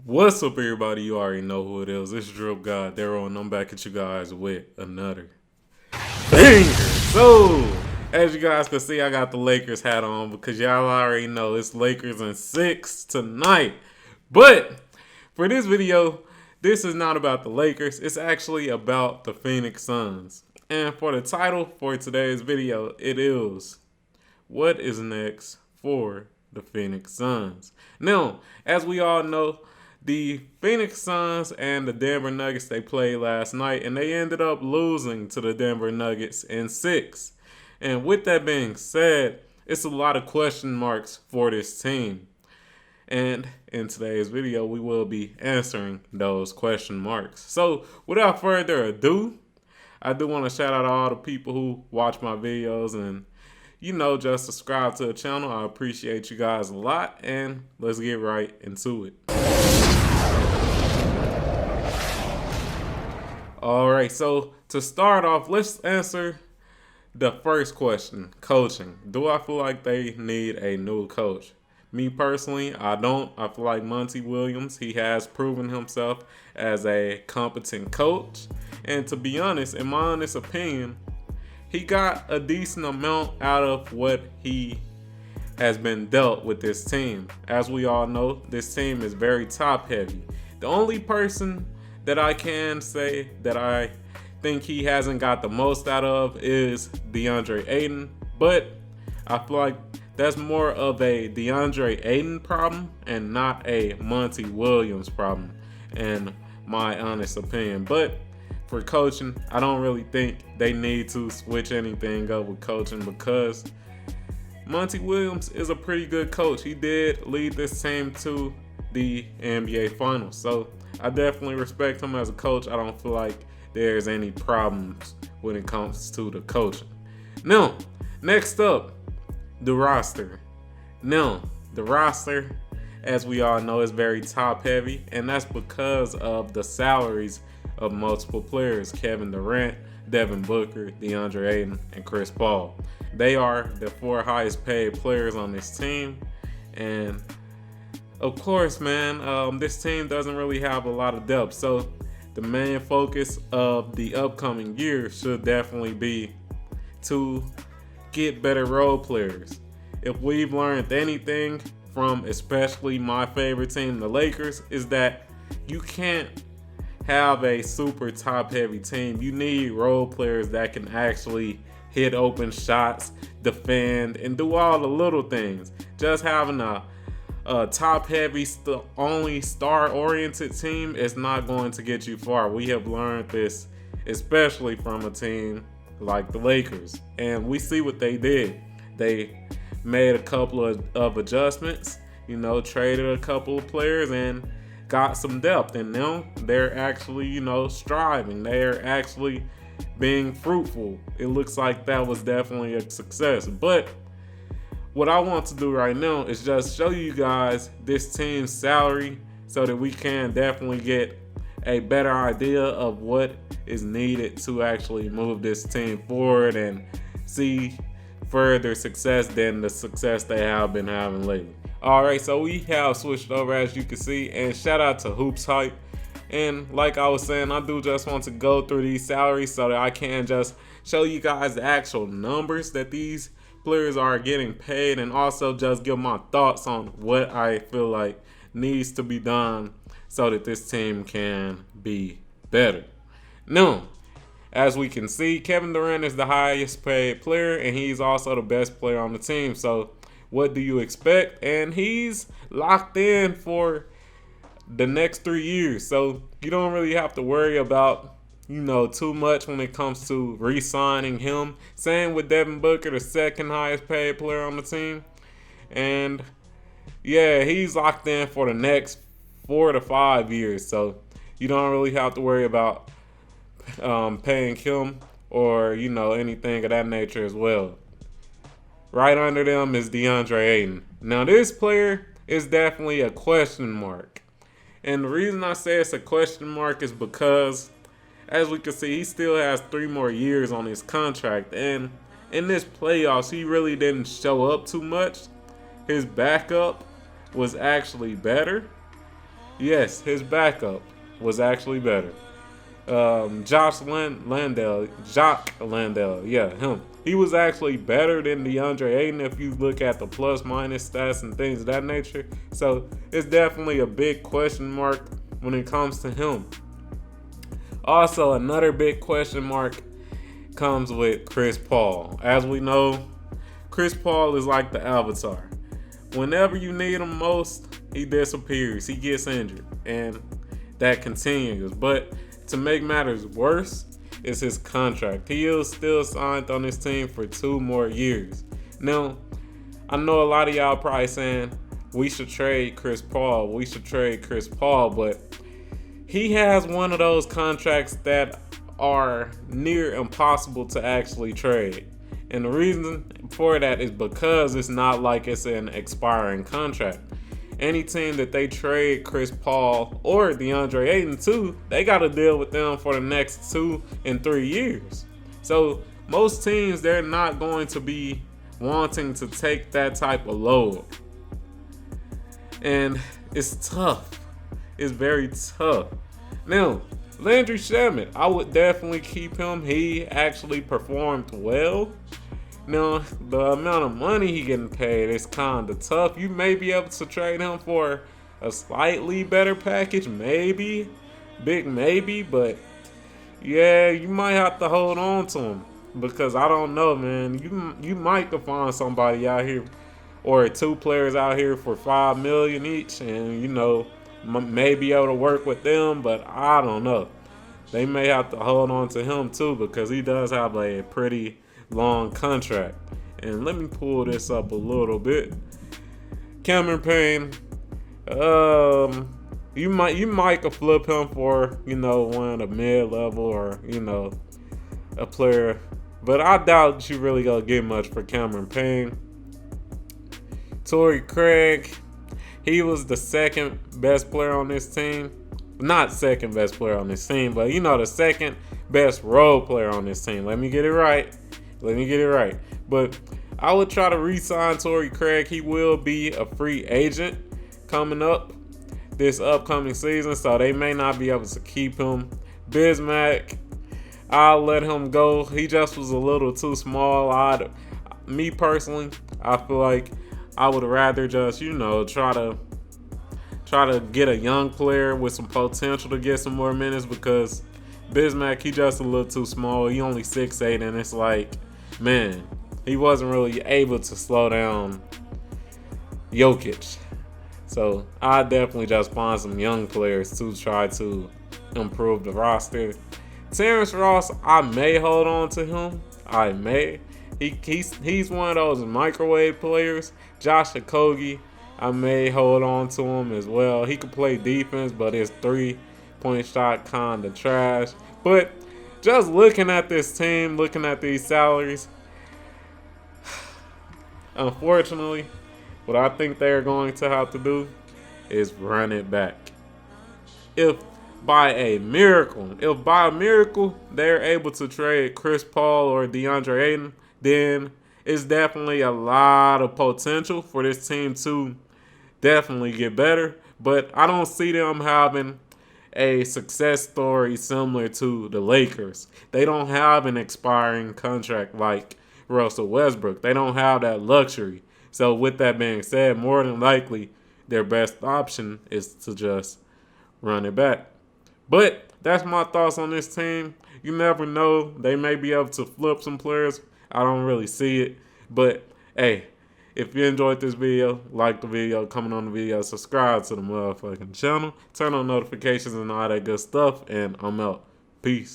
What's up, everybody? You already know who it is. It's DripGodDero, and I'm back at you guys with another banger. So, as you guys can see, I got the Lakers hat on because y'all already know it's Lakers in 6 tonight. But for this video, this is not about the Lakers. It's actually about the Phoenix Suns. And for the title for today's video, it is what is next for the Phoenix Suns. Now, as we all know, the Phoenix Suns and the Denver Nuggets, they played last night, and they ended up losing to the Denver Nuggets in 6. And with that being said, it's a lot of question marks for this team. And in today's video, we will be answering those question marks. So without further ado, I do want to shout out all the people who watch my videos and just subscribe to the channel. I appreciate you guys a lot, and let's get right into it. All right, so to start off, let's answer the first question, coaching. Do I feel like they need a new coach? Me personally, I don't. I feel like Monty Williams, he has proven himself as a competent coach. And to be honest, in my honest opinion, he got a decent amount out of what he has been dealt with this team. As we all know, this team is very top heavy. The only person that I can say that I think he hasn't got the most out of is DeAndre Ayton, but I feel like that's more of a DeAndre Ayton problem and not a Monty Williams problem, in my honest opinion. But for coaching, I don't really think they need to switch anything up with coaching because Monty Williams is a pretty good coach. He did lead this team to the NBA Finals. So I definitely respect him as a coach. I don't feel like there's any problems when it comes to the coaching. Now, next up, the roster. Now, the roster, as we all know, is very top heavy, and that's because of the salaries of multiple players: Kevin Durant, Devin Booker, DeAndre Ayton, and Chris Paul. They are the 4 highest paid players on this team. And of course, man, this team doesn't really have a lot of depth. So the main focus of the upcoming year should definitely be to get better role players. If we've learned anything from especially my favorite team, the Lakers, is that you can't have a super top heavy team. You need role players that can actually hit open shots, defend, and do all the little things. Just having a top heavy, only star oriented team is not going to get you far. We have learned this especially from a team like the Lakers, and we see what they did. They made a couple of adjustments, traded a couple of players and got some depth, and now they're actually, striving. They're actually being fruitful. It looks like that was definitely a success. But what I want to do right now is just show you guys this team's salary so that we can definitely get a better idea of what is needed to actually move this team forward and see further success than the success they have been having lately. All right, so we have switched over, as you can see, and shout out to Hoops Hype. And like I was saying, I do just want to go through these salaries so that I can just show you guys the actual numbers that these players are getting paid, and also just give my thoughts on what I feel like needs to be done so that this team can be better. Now, as we can see, Kevin Durant is the highest paid player, and he's also the best player on the team. So what do you expect? And he's locked in for the next 3 years. So you don't really have to worry about, too much when it comes to re-signing him. Same with Devin Booker, the second highest paid player on the team. And yeah, he's locked in for the next 4 to 5 years. So you don't really have to worry about paying him or, anything of that nature as well. Right under them is DeAndre Ayton. Now, this player is definitely a question mark. And the reason I say it's a question mark is because, as we can see, he still has 3 more years on his contract. And in this playoffs, he really didn't show up too much. His backup was actually better. Yes, his backup was actually better. Jock Landale, yeah, him. He was actually better than DeAndre Ayton if you look at the plus minus stats and things of that nature. So it's definitely a big question mark when it comes to him. Also, another big question mark comes with Chris Paul. As we know, Chris Paul is like the Avatar. Whenever you need him most, he disappears. He gets injured. And that continues. But to make matters worse is his contract. He is still signed on this team for 2 more years. Now, I know a lot of y'all probably saying we should trade Chris Paul. We should trade Chris Paul. But he has one of those contracts that are near impossible to actually trade. And the reason for that is because it's not like it's an expiring contract. Any team that they trade Chris Paul or DeAndre Ayton to, they got to deal with them for the next 2 and 3 years. So most teams, they're not going to be wanting to take that type of load. And it's tough. It's very tough. Now, Landry Shamet, I would definitely keep him. He actually performed well. Now, the amount of money he getting paid is kind of tough. You may be able to trade him for a slightly better package, maybe. Big maybe, but yeah, you might have to hold on to him. Because I don't know, man. You might could find somebody out here or 2 players out here for $5 million each, and may be able to work with them, but I don't know. They may have to hold on to him too because he does have a pretty long contract. And let me pull this up a little bit. Cameron Payne, you might could flip him for one a mid-level or a player, but I doubt you really gonna get much for Cameron Payne. Torrey Craig, he was the second best player on this team. Not second best player on this team, but the second best role player on this team. Let me get it right. But I would try to re-sign Torrey Craig. He will be a free agent coming up this upcoming season, so they may not be able to keep him. Bismack, I'll let him go. He just was a little too small. Me personally, I feel like I would rather just, try to get a young player with some potential to get some more minutes because Bismack, he just a little too small. He only 6'8", and it's like, man, he wasn't really able to slow down Jokic. So I definitely just find some young players to try to improve the roster. Terrence Ross, I may hold on to him. I may. He's one of those microwave players. Josh Okogie, I may hold on to him as well. He could play defense, but his 3-point shot kind of trash. But just looking at this team, looking at these salaries, unfortunately, what I think they're going to have to do is run it back. If by a miracle they're able to trade Chris Paul or DeAndre Ayton, then it's definitely a lot of potential for this team to definitely get better. But I don't see them having a success story similar to the Lakers. They don't have an expiring contract like Russell Westbrook. They don't have that luxury. So with that being said, more than likely, their best option is to just run it back. But that's my thoughts on this team. You never know. They may be able to flip some players. I don't really see it. But, hey, if you enjoyed this video, like the video, comment on the video, subscribe to the motherfucking channel, turn on notifications and all that good stuff, and I'm out. Peace.